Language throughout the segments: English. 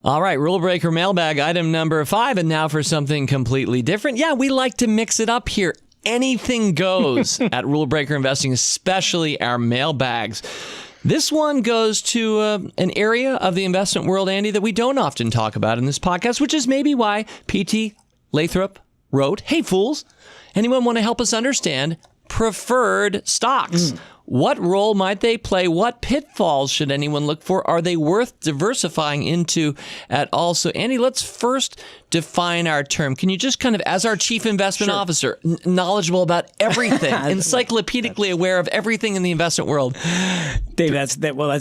All right, Rule Breaker mailbag item number 5, and now for something completely different. Yeah, we like to mix it up here. Anything goes at Rule Breaker Investing, especially our mailbags. This one goes to an area of the investment world, Andy, that we don't often talk about in this podcast, which is maybe why P.T. Lathrop wrote, "Hey, fools, anyone want to help us understand preferred stocks? What role might they play? What pitfalls should anyone look for? Are they worth diversifying into at all?" So, Andy, let's first define our term. Can you just kind of, as our chief investment officer, knowledgeable about everything, encyclopedically aware of everything in the investment world? Dave, that's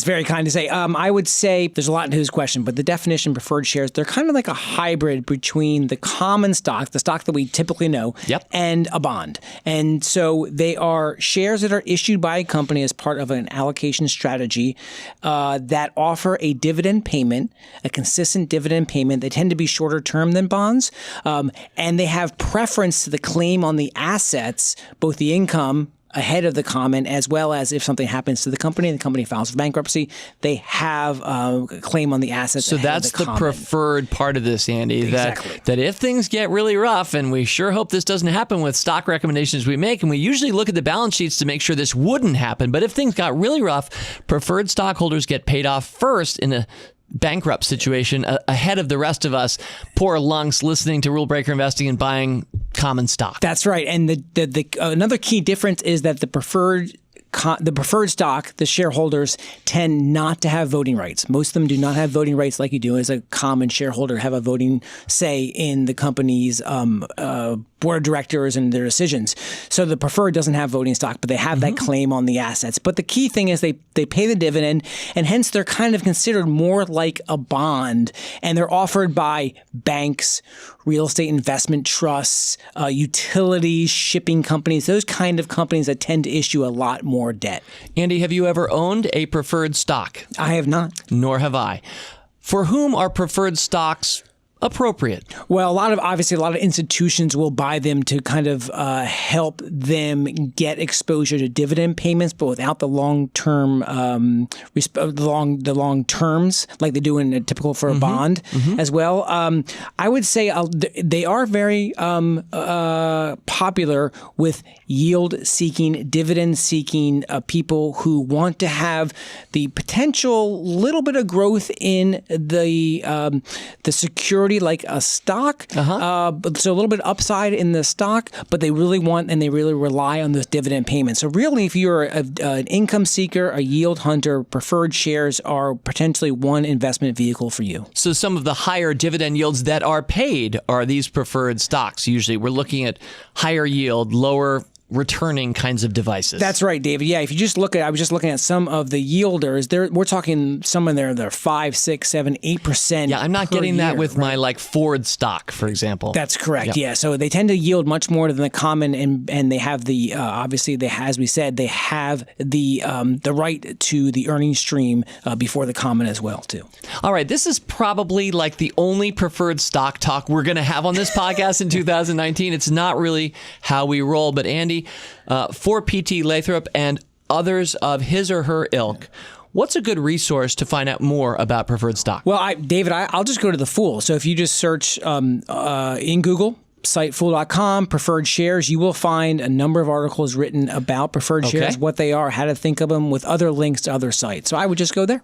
very kind to say. I would say there's a lot into his question, but the definition preferred shares, they're kind of like a hybrid between the common stock, the stock that we typically know, and a bond. And so they are shares that are issued by a company as part of an allocation strategy that offer a dividend payment, a consistent dividend payment. They tend to be shorter term than bonds, and they have preference to the claim on the assets, both the income ahead of the common, as well as if something happens to the company files for bankruptcy, they have a claim on the assets. So that's the preferred part of this, Andy, exactly. that if things get really rough, and we sure hope this doesn't happen with stock recommendations we make, and we usually look at the balance sheets to make sure this wouldn't happen, but if things got really rough, preferred stockholders get paid off first in a bankrupt situation ahead of the rest of us poor lunks listening to Rule Breaker Investing and buying common stock. That's right. And the another key difference is that the preferred stock, the shareholders tend not to have voting rights. Most of them do not have voting rights like you do as a common shareholder, have a voting say in the company's board of directors and their decisions. So the preferred doesn't have voting stock, but they have that claim on the assets. But the key thing is they pay the dividend, and hence they're kind of considered more like a bond, and they're offered by banks, real estate investment trusts, utilities, shipping companies, those kind of companies that tend to issue a lot more debt. Andy, have you ever owned a preferred stock? I have not. Nor have I. For whom are preferred stocks appropriate? Well, a lot of institutions will buy them to kind of help them get exposure to dividend payments, but without the long-term, the long terms like they do in a typical for a bond as well. I would say they are very popular with yield-seeking, dividend-seeking people who want to have the potential little bit of growth in the security, like a stock, so a little bit upside in the stock, but they really want and they really rely on those dividend payments. So really, if you're an income seeker, a yield hunter, preferred shares are potentially one investment vehicle for you. So some of the higher dividend yields that are paid are these preferred stocks. Usually we're looking at higher yield, lower returning kinds of devices. That's right, David. Yeah, if you just I was just looking at some of the yielders. We're talking some of they're 5, 6, 7, 8%. Yeah, I'm not getting that with my like Ford stock, for example. That's correct. Yeah, so they tend to yield much more than the common, and they have the obviously as we said, they have the right to the earnings stream before the common as well too. All right, this is probably like the only preferred stock talk we're going to have on this podcast in 2019. It's not really how we roll, but Andy, for P.T. Lathrop and others of his or her ilk, what's a good resource to find out more about preferred stock? Well, David, I'll just go to the Fool. So if you just search in Google, sitefool.com, preferred shares, you will find a number of articles written about preferred shares, what they are, how to think of them, with other links to other sites. So I would just go there.